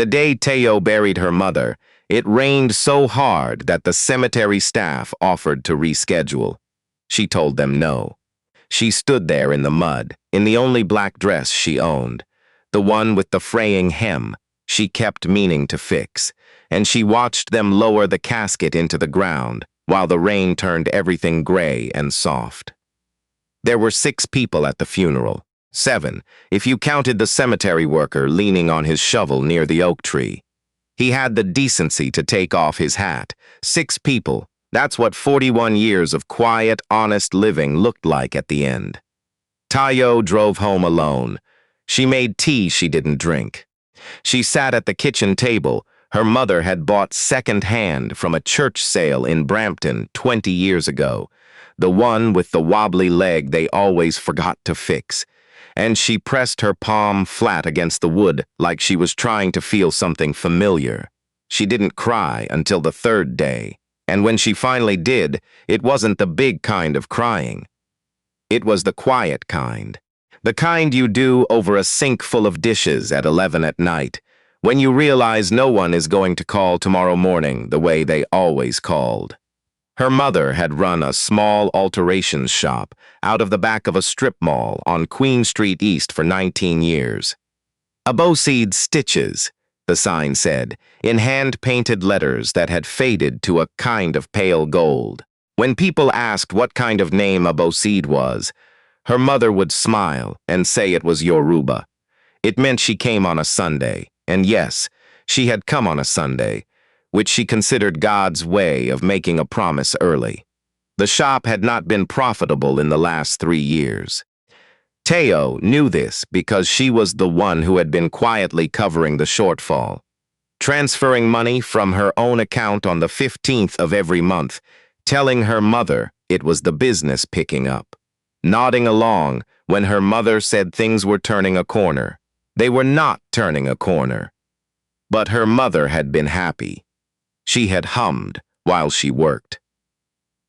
The day Teo buried her mother, it rained so hard that the cemetery staff offered to reschedule. She told them no. She stood there in the mud, in the only black dress she owned, the one with the fraying hem she kept meaning to fix, and she watched them lower the casket into the ground while the rain turned everything gray and soft. There were 6 people at the funeral, 7, if you counted the cemetery worker leaning on his shovel near the oak tree. He had the decency to take off his hat. 6 people, that's what 41 years of quiet, honest living looked like at the end. Tayo drove home alone. She made tea she didn't drink. She sat at the kitchen table her mother had bought second-hand from a church sale in Brampton 20 years ago, the one with the wobbly leg they always forgot to fix, and she pressed her palm flat against the wood like she was trying to feel something familiar. She didn't cry until the 3rd day, and when she finally did, it wasn't the big kind of crying. It was the quiet kind. The kind you do over a sink full of dishes at 11 at night, when you realize no one is going to call tomorrow morning the way they always called. Her mother had run a small alterations shop out of the back of a strip mall on Queen Street East for 19 years. Aboseed Stitches, the sign said, in hand-painted letters that had faded to a kind of pale gold. When people asked what kind of name Aboseed was, her mother would smile and say it was Yoruba. It meant she came on a Sunday, and yes, she had come on a Sunday, which she considered God's way of making a promise early. The shop had not been profitable in the last 3 years. Teo knew this because she was the one who had been quietly covering the shortfall, transferring money from her own account on the 15th of every month, telling her mother it was the business picking up, nodding along when her mother said things were turning a corner. They were not turning a corner. But her mother had been happy. She had hummed while she worked.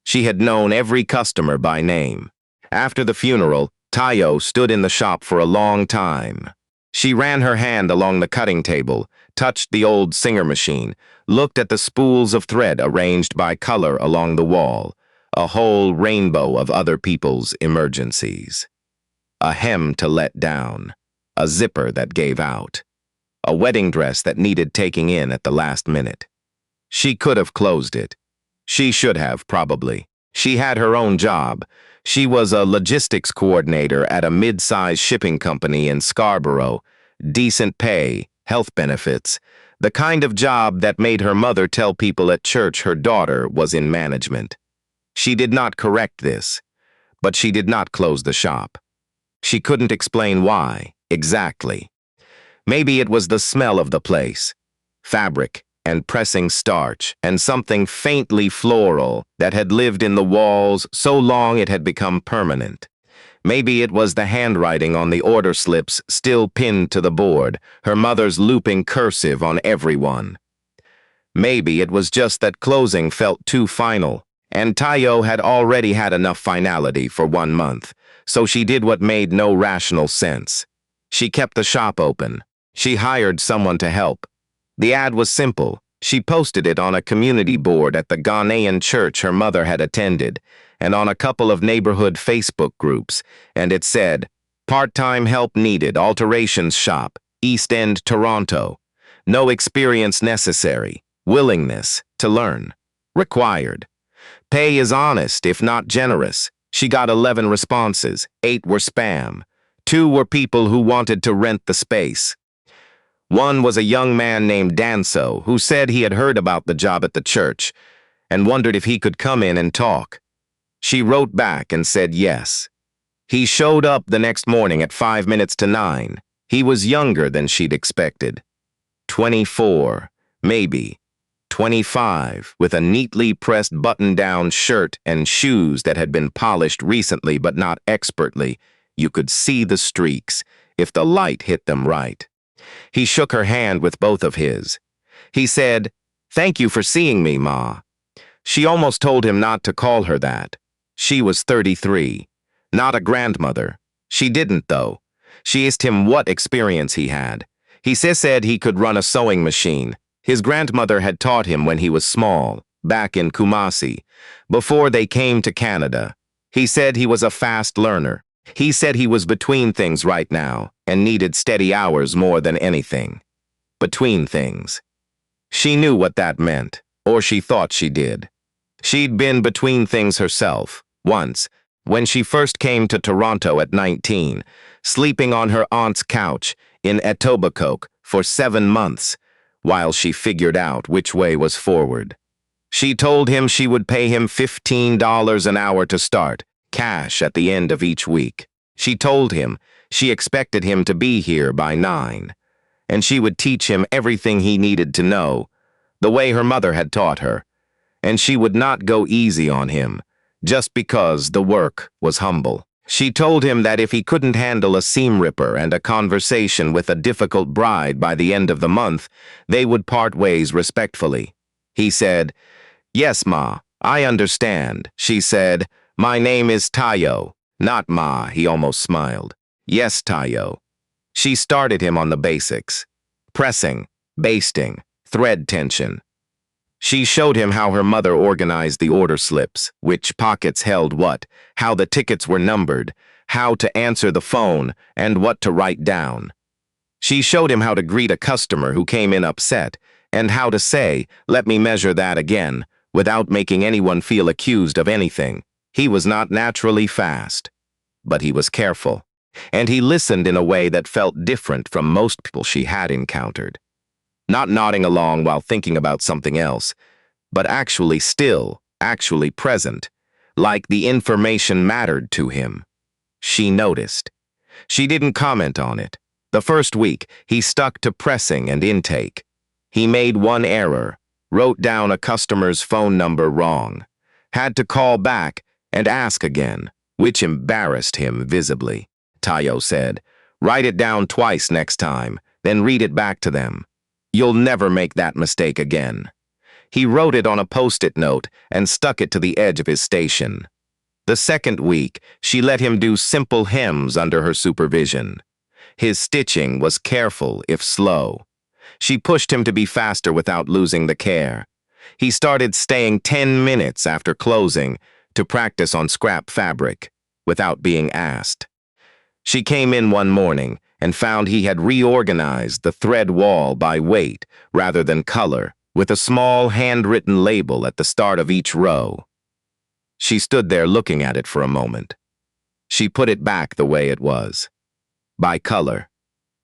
She had known every customer by name. After the funeral, Tayo stood in the shop for a long time. She ran her hand along the cutting table, touched the old singer machine, looked at the spools of thread arranged by color along the wall, a whole rainbow of other people's emergencies. A hem to let down, a zipper that gave out, a wedding dress that needed taking in at the last minute. She could have closed it. She should have, probably. She had her own job. She was a logistics coordinator at a mid-sized shipping company in Scarborough, decent pay, health benefits, the kind of job that made her mother tell people at church her daughter was in management. She did not correct this, but she did not close the shop. She couldn't explain why, exactly. Maybe it was the smell of the place, fabric and pressing starch, and something faintly floral that had lived in the walls so long it had become permanent. Maybe it was the handwriting on the order slips still pinned to the board, her mother's looping cursive on every one. Maybe it was just that closing felt too final, and Tayo had already had enough finality for 1 month, so she did what made no rational sense. She kept the shop open. She hired someone to help. The ad was simple. She posted it on a community board at the Ghanaian church her mother had attended, and on a couple of neighborhood Facebook groups, and it said, "Part-time help needed, alterations shop, East End, Toronto. No experience necessary. Willingness to learn. Required. Pay is honest, if not generous." She got 11 responses. 8 were spam. 2 were people who wanted to rent the space. One was a young man named Danso who said he had heard about the job at the church and wondered if he could come in and talk. She wrote back and said yes. He showed up the next morning at 5 minutes to 9. He was younger than she'd expected. 24, maybe. 25, with a neatly pressed button-down shirt and shoes that had been polished recently but not expertly. You could see the streaks if the light hit them right. He shook her hand with both of his. He said, "Thank you for seeing me, Ma." She almost told him not to call her that. She was 33, not a grandmother. She didn't, though. She asked him what experience he had. He said he could run a sewing machine. His grandmother had taught him when he was small, back in Kumasi, before they came to Canada. He said he was a fast learner. He said he was between things right now and needed steady hours more than anything. Between things. She knew what that meant, or she thought she did. She'd been between things herself, once, when she first came to Toronto at 19, sleeping on her aunt's couch in Etobicoke for 7 months, while she figured out which way was forward. She told him she would pay him $15 an hour to start, cash at the end of each week. She told him she expected him to be here by 9, and she would teach him everything he needed to know, the way her mother had taught her, and she would not go easy on him, just because the work was humble. She told him that if he couldn't handle a seam ripper and a conversation with a difficult bride by the end of the month, they would part ways respectfully. He said, "Yes, Ma, I understand." She said, "My name is Tayo." "Not Ma," he almost smiled. "Yes, Tayo." She started him on the basics. Pressing, basting, thread tension. She showed him how her mother organized the order slips, which pockets held what, how the tickets were numbered, how to answer the phone, and what to write down. She showed him how to greet a customer who came in upset, and how to say, "Let me measure that again," without making anyone feel accused of anything. He was not naturally fast, but he was careful, and he listened in a way that felt different from most people she had encountered. Not nodding along while thinking about something else, but actually still, actually present, like the information mattered to him. She noticed. She didn't comment on it. The first week, he stuck to pressing and intake. He made one error, wrote down a customer's phone number wrong, had to call back and ask again, which embarrassed him visibly. Tayo said, "Write it down twice next time, then read it back to them. You'll never make that mistake again." He wrote it on a post-it note and stuck it to the edge of his station. The second week, she let him do simple hems under her supervision. His stitching was careful, if slow. She pushed him to be faster without losing the care. He started staying 10 minutes after closing to practice on scrap fabric, without being asked. She came in one morning and found he had reorganized the thread wall by weight rather than color, with a small handwritten label at the start of each row. She stood there looking at it for a moment. She put it back the way it was, by color,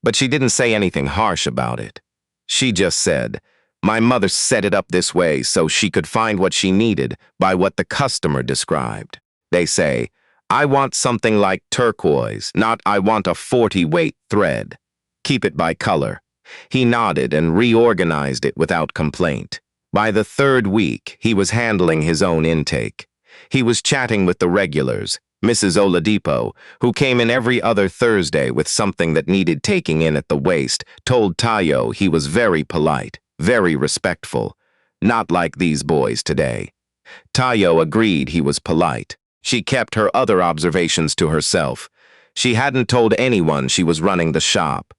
but she didn't say anything harsh about it. She just said, "My mother set it up this way so she could find what she needed by what the customer described. They say, 'I want something like turquoise, not I want a 40-weight thread. Keep it by color.'" He nodded and reorganized it without complaint. By the third week, he was handling his own intake. He was chatting with the regulars, Mrs. Oladipo, who came in every other Thursday with something that needed taking in at the waist, told Tayo he was very polite, very respectful, not like these boys today. Tayo agreed he was polite. She kept her other observations to herself. She hadn't told anyone she was running the shop.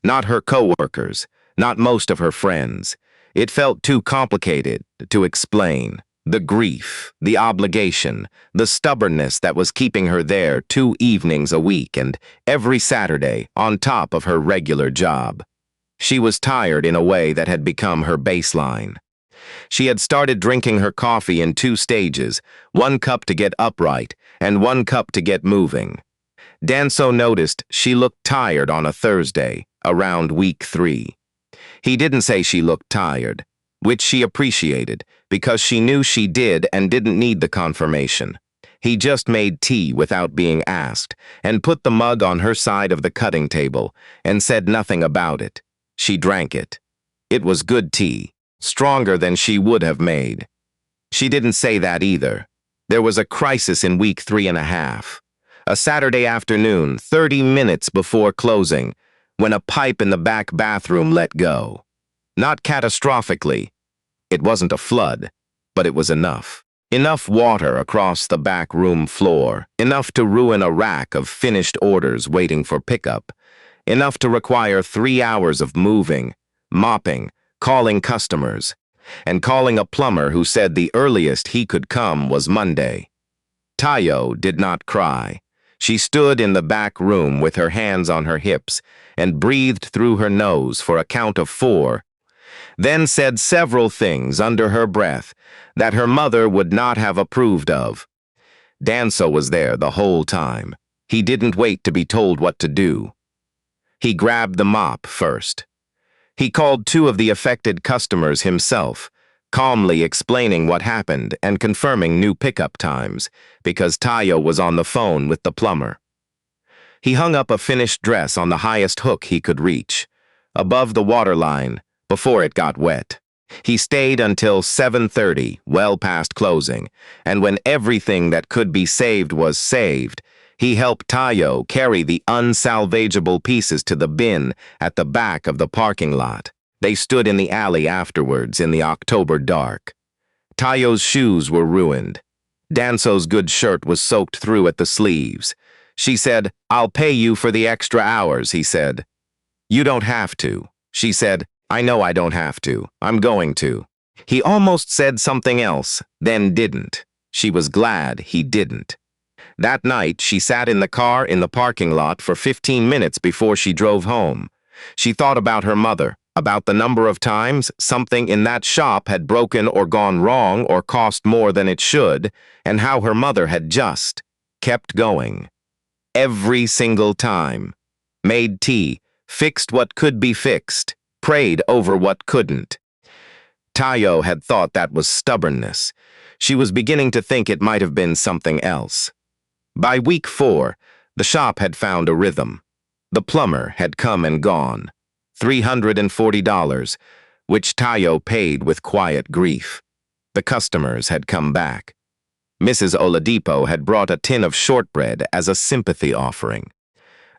Not her co-workers, not most of her friends. It felt too complicated to explain. The grief, the obligation, the stubbornness that was keeping her there 2 evenings a week and every Saturday on top of her regular job. She was tired in a way that had become her baseline. She had started drinking her coffee in 2 stages, 1 cup to get upright and 1 cup to get moving. Danso noticed she looked tired on a Thursday, around week 3. He didn't say she looked tired, which she appreciated because she knew she did and didn't need the confirmation. He just made tea without being asked and put the mug on her side of the cutting table and said nothing about it. She drank it. It was good tea, stronger than she would have made. She didn't say that either. There was a crisis in week 3.5. A Saturday afternoon, 30 minutes before closing, when a pipe in the back bathroom let go. Not catastrophically. It wasn't a flood, but it was enough. Enough water across the back room floor, enough to ruin a rack of finished orders waiting for pickup, enough to require 3 hours of moving, mopping, calling customers, and calling a plumber who said the earliest he could come was Monday. Tayo did not cry. She stood in the back room with her hands on her hips and breathed through her nose for a count of 4, then said several things under her breath that her mother would not have approved of. Danso was there the whole time. He didn't wait to be told what to do. He grabbed the mop first. He called 2 of the affected customers himself, calmly explaining what happened and confirming new pickup times, because Tayo was on the phone with the plumber. He hung up a finished dress on the highest hook he could reach, above the waterline, before it got wet. He stayed until 7:30, well past closing, and when everything that could be saved was saved, he helped Tayo carry the unsalvageable pieces to the bin at the back of the parking lot. They stood in the alley afterwards in the October dark. Tayo's shoes were ruined. Danso's good shirt was soaked through at the sleeves. She said, "I'll pay you for the extra hours," he said. "You don't have to." She said, "I know I don't have to. I'm going to." He almost said something else, then didn't. She was glad he didn't. That night, she sat in the car in the parking lot for 15 minutes before she drove home. She thought about her mother, about the number of times something in that shop had broken or gone wrong or cost more than it should, and how her mother had just kept going. Every single time. Made tea, fixed what could be fixed, prayed over what couldn't. Tayo had thought that was stubbornness. She was beginning to think it might have been something else. By week 4, the shop had found a rhythm. The plumber had come and gone. $340, which Tayo paid with quiet grief. The customers had come back. Mrs. Oladipo had brought a tin of shortbread as a sympathy offering.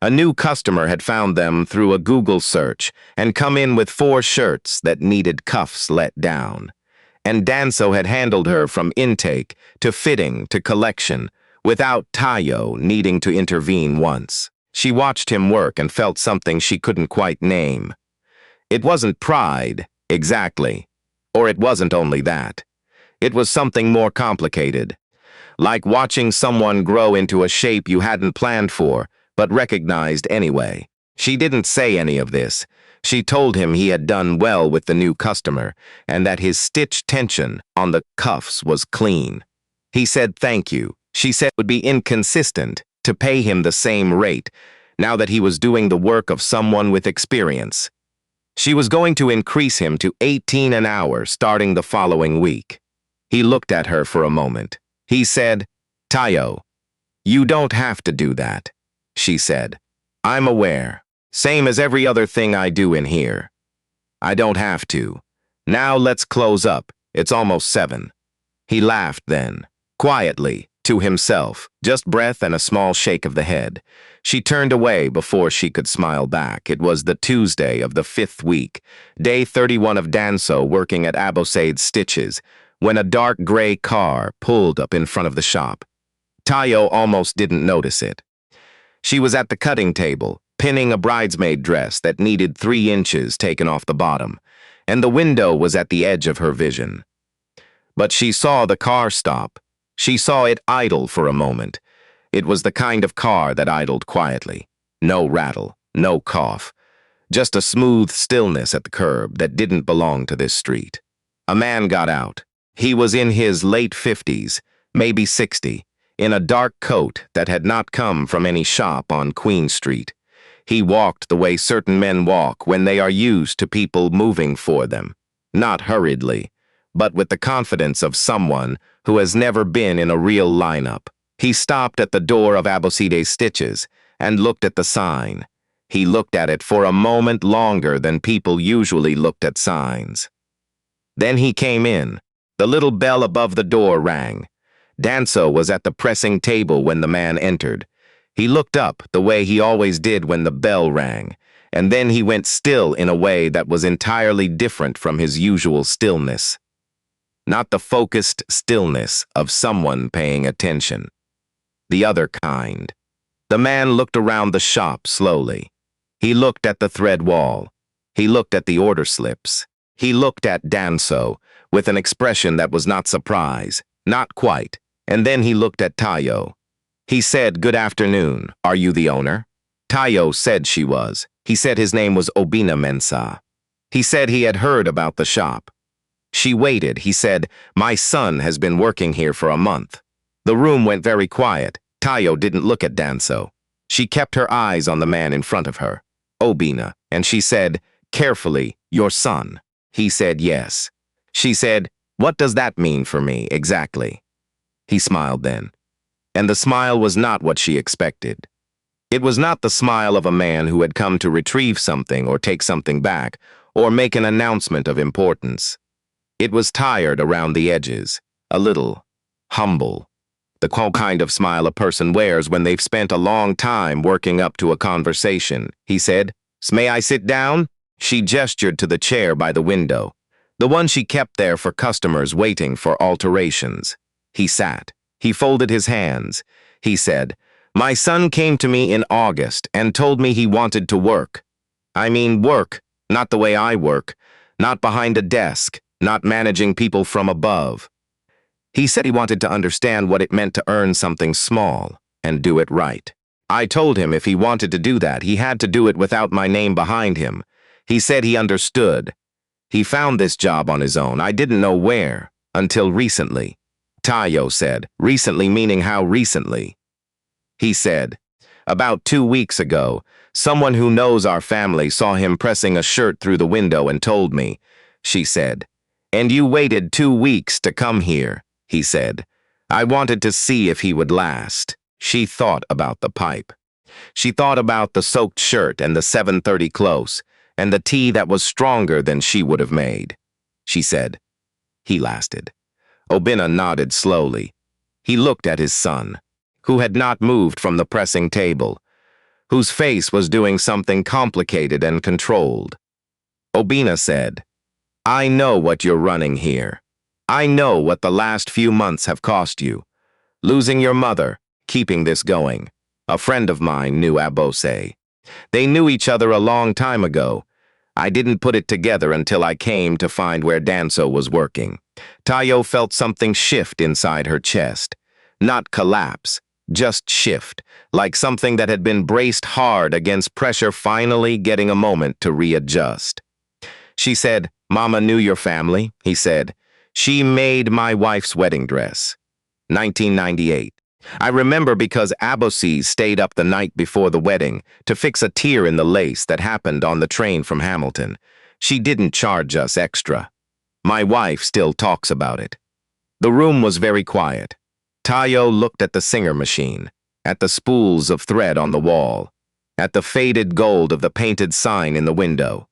A new customer had found them through a Google search and come in with 4 shirts that needed cuffs let down. And Danso had handled her from intake to fitting to collection, without Tayo needing to intervene once. She watched him work and felt something she couldn't quite name. It wasn't pride, exactly. Or it wasn't only that. It was something more complicated. Like watching someone grow into a shape you hadn't planned for, but recognized anyway. She didn't say any of this. She told him he had done well with the new customer, and that his stitch tension on the cuffs was clean. He said thank you. She said it would be inconsistent to pay him the same rate, now that he was doing the work of someone with experience. She was going to increase him to 18 an hour starting the following week. He looked at her for a moment. He said, "Tayo, you don't have to do that," she said. "I'm aware. Same as every other thing I do in here. I don't have to. Now let's close up. It's almost 7. He laughed then, quietly, to himself, just breath and a small shake of the head. She turned away before she could smile back. It was the Tuesday of the 5th week, day 31 of Danso working at Abosade's Stitches, when a dark gray car pulled up in front of the shop. Tayo almost didn't notice it. She was at the cutting table, pinning a bridesmaid dress that needed 3 inches taken off the bottom, and the window was at the edge of her vision. But she saw the car stop. She saw it idle for a moment. It was the kind of car that idled quietly. No rattle, no cough. Just a smooth stillness at the curb that didn't belong to this street. A man got out. He was in his late 50s, maybe 60, in a dark coat that had not come from any shop on Queen Street. He walked the way certain men walk when they are used to people moving for them. Not hurriedly, but with the confidence of someone who has never been in a real lineup. He stopped at the door of Abosade's Stitches and looked at the sign. He looked at it for a moment longer than people usually looked at signs. Then he came in. The little bell above the door rang. Danso was at the pressing table when the man entered. He looked up the way he always did when the bell rang, and then he went still in a way that was entirely different from his usual stillness. Not the focused stillness of someone paying attention. The other kind. The man looked around the shop slowly. He looked at the thread wall. He looked at the order slips. He looked at Danso with an expression that was not surprise, not quite, and then he looked at Tayo. He said, "Good afternoon. Are you the owner?" Tayo said she was. He said his name was Obina Mensah. He said he had heard about the shop. She waited. He said, "My son has been working here for a month." The room went very quiet. Tayo didn't look at Danso. She kept her eyes on the man in front of her, Obina, and she said, carefully, "Your son." He said yes. She said, "What does that mean for me, exactly?" He smiled then. And the smile was not what she expected. It was not the smile of a man who had come to retrieve something or take something back or make an announcement of importance. It was tired around the edges, a little humble. The kind of smile a person wears when they've spent a long time working up to a conversation. He said, "May I sit down?" She gestured to the chair by the window, the one she kept there for customers waiting for alterations. He sat. He folded his hands. He said, "My son came to me in August and told me he wanted to work. I mean work, not the way I work, not behind a desk, not managing people from above. He said he wanted to understand what it meant to earn something small and do it right. I told him if he wanted to do that, he had to do it without my name behind him. He said he understood. He found this job on his own. I didn't know where, until recently." Tayo said, "Recently meaning how recently?" He said, "About 2 weeks ago, someone who knows our family saw him pressing a shirt through the window and told me." She said, "And you waited 2 weeks to come here," he said. "I wanted to see if he would last." She thought about the pipe. She thought about the soaked shirt and the 7:30 close, and the tea that was stronger than she would have made. She said, "He lasted." Obina nodded slowly. He looked at his son, who had not moved from the pressing table, whose face was doing something complicated and controlled. Obina said, "I know what you're running here. I know what the last few months have cost you. Losing your mother, keeping this going. A friend of mine knew Abose. They knew each other a long time ago. I didn't put it together until I came to find where Danso was working." Tayo felt something shift inside her chest. Not collapse, just shift, like something that had been braced hard against pressure finally getting a moment to readjust. She said, "Mama knew your family," he said. "She made my wife's wedding dress. 1998. I remember because Abose stayed up the night before the wedding to fix a tear in the lace that happened on the train from Hamilton. She didn't charge us extra. My wife still talks about it." The room was very quiet. Tayo looked at the singer machine, at the spools of thread on the wall, at the faded gold of the painted sign in the window.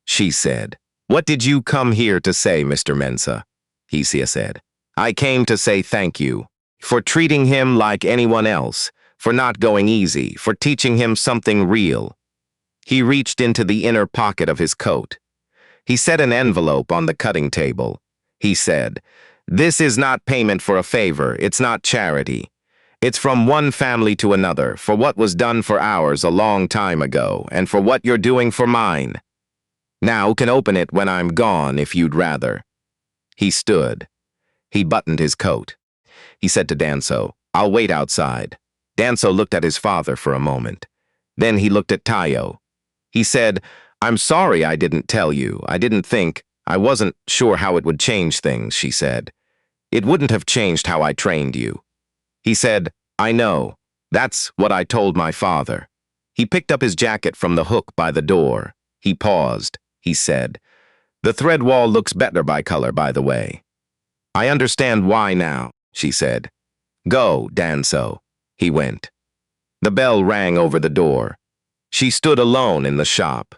She said, "What did you come here to say, Mr. Mensah?" He said, "I came to say thank you for treating him like anyone else, for not going easy, for teaching him something real." He reached into the inner pocket of his coat. He set an envelope on the cutting table. He said, "This is not payment for a favor. It's not charity. It's from one family to another, for what was done for ours a long time ago, and for what you're doing for mine. Now can open it when I'm gone if you'd rather." He stood. He buttoned his coat. He said to Danso, "I'll wait outside." Danso looked at his father for a moment. Then he looked at Tayo. He said, "I'm sorry I didn't tell you. I didn't think. I wasn't sure how it would change things," she said. "It wouldn't have changed how I trained you." He said, "I know. That's what I told my father." He picked up his jacket from the hook by the door. He paused. He said, "The thread wall looks better by color, by the way." "I understand why now," she said. "Go, Danso." He went. The bell rang over the door. She stood alone in the shop.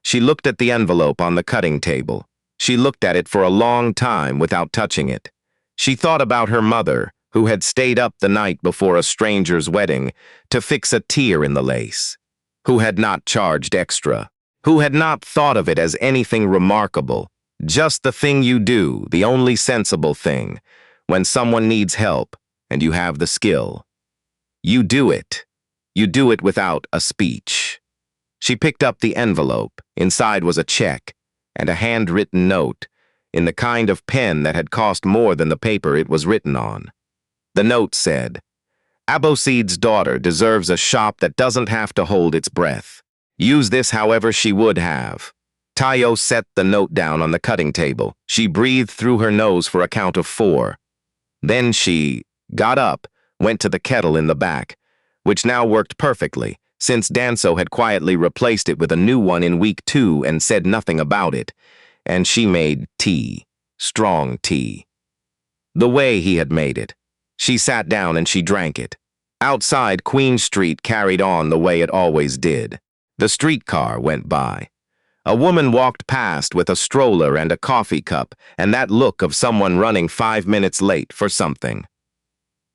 She looked at the envelope on the cutting table. She looked at it for a long time without touching it. She thought about her mother, who had stayed up the night before a stranger's wedding to fix a tear in the lace, who had not charged extra, who had not thought of it as anything remarkable, just the thing you do, the only sensible thing, when someone needs help and you have the skill. You do it. You do it without a speech. She picked up the envelope. Inside was a check and a handwritten note in the kind of pen that had cost more than the paper it was written on. The note said, Aboseed's daughter deserves a shop that doesn't have to hold its breath. Use this however she would have. Tayo set the note down on the cutting table. She breathed through her nose for a count of 4. Then she got up, went to the kettle in the back, which now worked perfectly, since Danso had quietly replaced it with a new one in week 2 and said nothing about it, and she made tea, strong tea. The way he had made it. She sat down and she drank it. Outside, Queen Street carried on the way it always did. The streetcar went by. A woman walked past with a stroller and a coffee cup and that look of someone running 5 minutes late for something.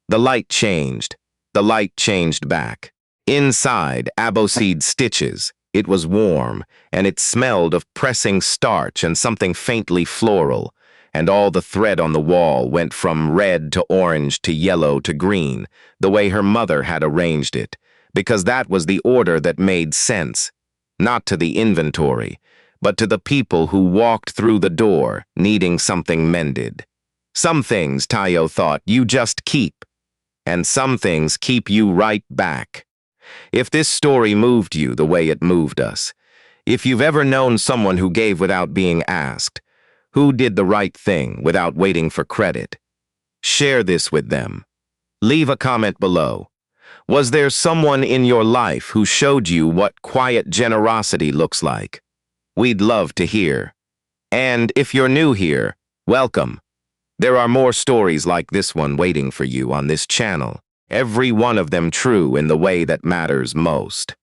The light changed. The light changed back. Inside, Aboseed stitches. It was warm, and it smelled of pressing starch and something faintly floral, and all the thread on the wall went from red to orange to yellow to green, the way her mother had arranged it, because that was the order that made sense, not to the inventory, but to the people who walked through the door needing something mended. Some things, Tayo thought, you just keep, and some things keep you right back. If this story moved you the way it moved us, if you've ever known someone who gave without being asked, who did the right thing without waiting for credit, share this with them. Leave a comment below. Was there someone in your life who showed you what quiet generosity looks like? We'd love to hear. And if you're new here, welcome. There are more stories like this one waiting for you on this channel, every one of them true in the way that matters most.